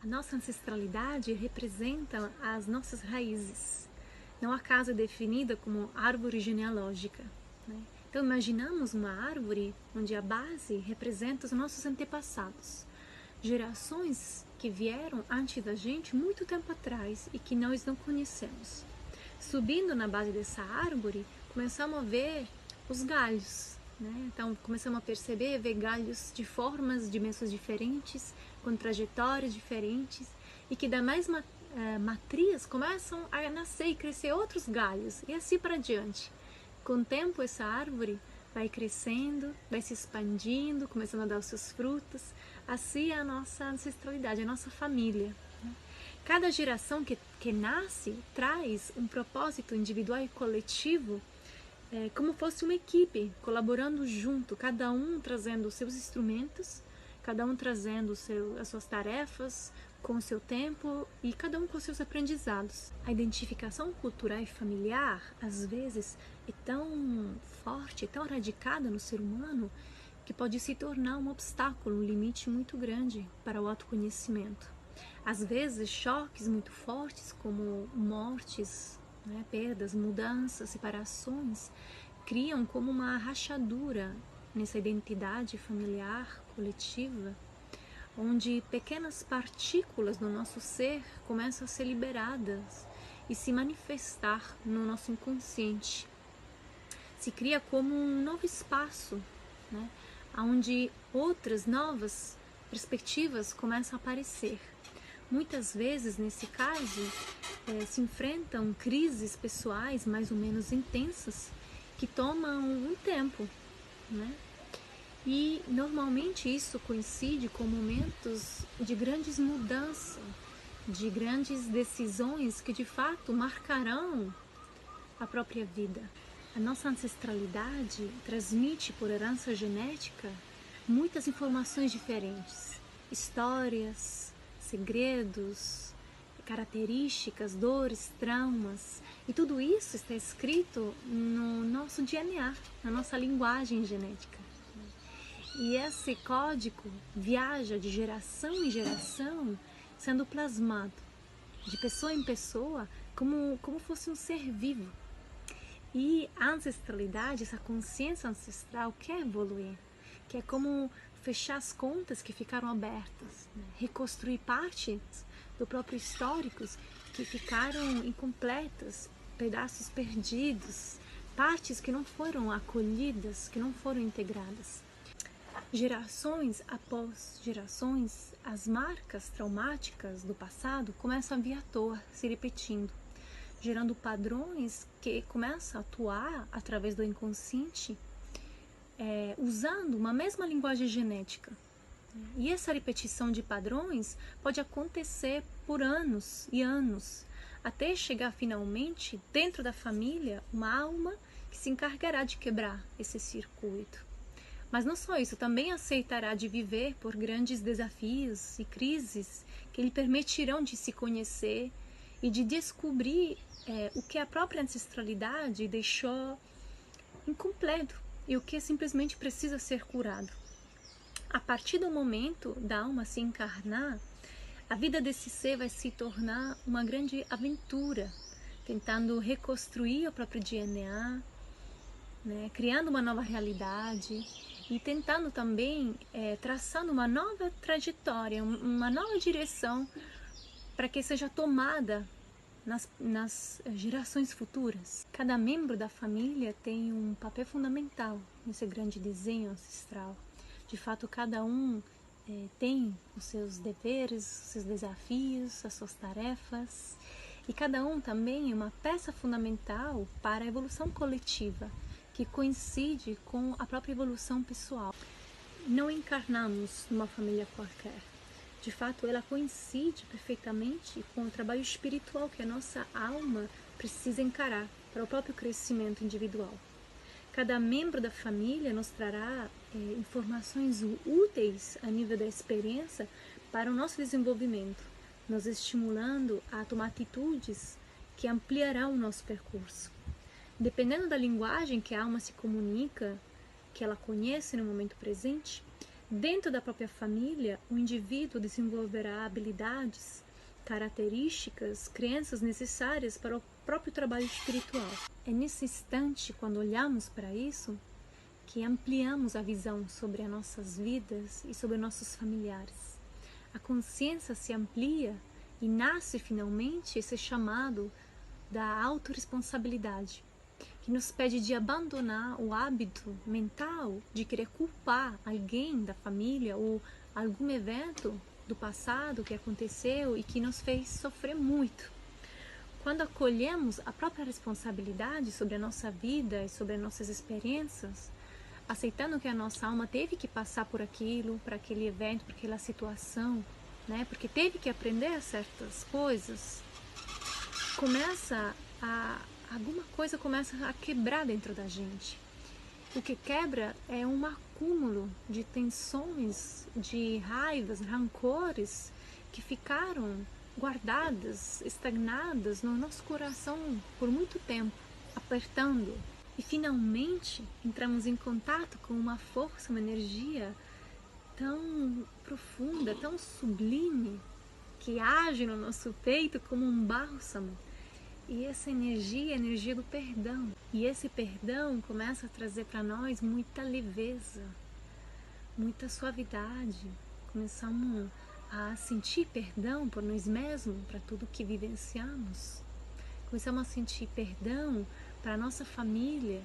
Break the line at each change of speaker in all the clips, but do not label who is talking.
A nossa ancestralidade representa as nossas raízes. Não há casa definida como árvore genealógica, né? Então imaginamos uma árvore onde a base representa os nossos antepassados, gerações que vieram antes da gente muito tempo atrás e que nós não conhecemos. Subindo na base dessa árvore, começamos a ver os galhos, né? Então começamos a perceber, ver galhos de formas, dimensões diferentes, com trajetórias diferentes, e que da mesma matriz começam a nascer e crescer outros galhos, e assim para diante. Com o tempo essa árvore vai crescendo, vai se expandindo, começando a dar os seus frutos. Assim é a nossa ancestralidade, a nossa família. Cada geração que nasce traz um propósito individual e coletivo, como fosse uma equipe, colaborando junto, cada um trazendo os seus instrumentos, cada um trazendo as suas tarefas, com o seu tempo e cada um com seus aprendizados. A identificação cultural e familiar, às vezes, é tão forte, tão radicada no ser humano, que pode se tornar um obstáculo, um limite muito grande para o autoconhecimento. Às vezes, choques muito fortes, como mortes, né, perdas, mudanças, separações, criam como uma rachadura nessa identidade familiar, coletiva, onde pequenas partículas do nosso ser começam a ser liberadas e se manifestar no nosso inconsciente. Se cria como um novo espaço, né, onde outras novas perspectivas começam a aparecer. Muitas vezes, nesse caso, se enfrentam crises pessoais mais ou menos intensas que tomam um tempo, né? E normalmente isso coincide com momentos de grandes mudanças, de grandes decisões que de fato marcarão a própria vida. A nossa ancestralidade transmite por herança genética muitas informações diferentes, histórias, segredos, características, dores, traumas, e tudo isso está escrito no nosso DNA, na nossa linguagem genética. E esse código viaja de geração em geração, sendo plasmado de pessoa em pessoa, como fosse um ser vivo. E a ancestralidade, essa consciência ancestral, quer evoluir, que é como fechar as contas que ficaram abertas, né? Reconstruir partes do próprio históricos que ficaram incompletas, pedaços perdidos, partes que não foram acolhidas, que não foram integradas. Gerações após gerações, as marcas traumáticas do passado começam a vir à toa, se repetindo, gerando padrões que começam a atuar através do inconsciente, usando uma mesma linguagem genética. E essa repetição de padrões pode acontecer por anos e anos, até chegar finalmente dentro da família uma alma que se encarregará de quebrar esse circuito. Mas não só isso, também aceitará de viver por grandes desafios e crises que lhe permitirão de se conhecer e de descobrir o que a própria ancestralidade deixou incompleto e o que simplesmente precisa ser curado. A partir do momento da alma se encarnar, a vida desse ser vai se tornar uma grande aventura, tentando reconstruir o próprio DNA, né, criando uma nova realidade e tentando também traçando uma nova trajetória, uma nova direção para que seja tomada nas gerações futuras. Cada membro da família tem um papel fundamental nesse grande desenho ancestral. De fato, cada um tem os seus deveres, os seus desafios, as suas tarefas, e cada um também é uma peça fundamental para a evolução coletiva, que coincide com a própria evolução pessoal. Não encarnamos numa família qualquer. De fato, ela coincide perfeitamente com o trabalho espiritual que a nossa alma precisa encarar para o próprio crescimento individual. Cada membro da família nos trará informações úteis a nível da experiência para o nosso desenvolvimento, nos estimulando a tomar atitudes que ampliarão o nosso percurso. Dependendo da linguagem que a alma se comunica, que ela conhece no momento presente, Dentro da própria família, o indivíduo desenvolverá habilidades, características, crenças necessárias para o próprio trabalho espiritual. É nesse instante, quando olhamos para isso, que ampliamos a visão sobre as nossas vidas e sobre nossos familiares. A consciência se amplia e nasce finalmente esse chamado da autorresponsabilidade, que nos pede de abandonar o hábito mental de querer culpar alguém da família ou algum evento do passado que aconteceu e que nos fez sofrer muito. Quando acolhemos a própria responsabilidade sobre a nossa vida e sobre as nossas experiências, aceitando que a nossa alma teve que passar por aquilo, por aquele evento, por aquela situação, né? Porque teve que aprender certas coisas, alguma coisa começa a quebrar dentro da gente. O que quebra é um acúmulo de tensões, de raivas, rancores que ficaram guardadas, estagnadas no nosso coração por muito tempo, apertando. E finalmente entramos em contato com uma força, uma energia tão profunda, tão sublime, que age no nosso peito como um bálsamo. E essa energia é a energia do perdão. E esse perdão começa a trazer para nós muita leveza, muita suavidade. Começamos a sentir perdão por nós mesmos, para tudo que vivenciamos. Começamos a sentir perdão para a nossa família,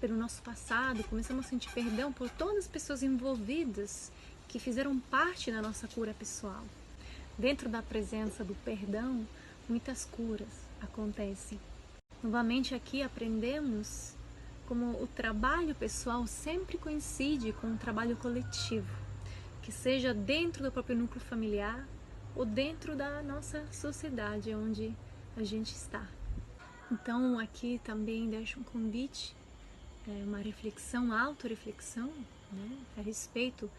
pelo nosso passado. Começamos a sentir perdão por todas as pessoas envolvidas que fizeram parte da nossa cura pessoal. Dentro da presença do perdão, muitas curas acontecem. Novamente aqui aprendemos como o trabalho pessoal sempre coincide com o trabalho coletivo, que seja dentro do próprio núcleo familiar ou dentro da nossa sociedade onde a gente está. Então aqui também deixo um convite, uma reflexão, autorreflexão, né, a respeito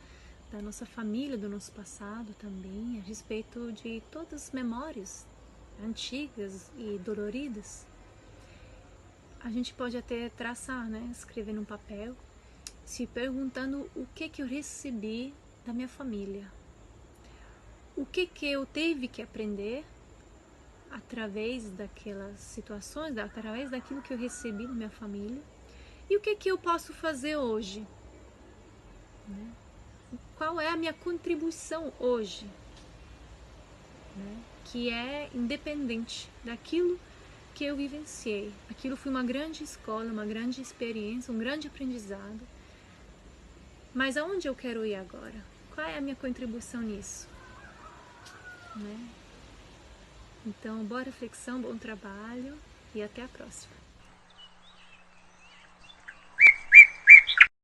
da nossa família, do nosso passado também, a respeito de todas as memórias antigas e doloridas. A gente pode até traçar, né, escrever num papel, se perguntando o que eu recebi da minha família, o que eu teve que aprender através daquelas situações, através daquilo que eu recebi da minha família, e o que eu posso fazer hoje, né? Qual é a minha contribuição hoje, né? Que é independente daquilo que eu vivenciei. Aquilo foi uma grande escola, uma grande experiência, um grande aprendizado. Mas aonde eu quero ir agora? Qual é a minha contribuição nisso? Né? Então, boa reflexão, bom trabalho e até a próxima.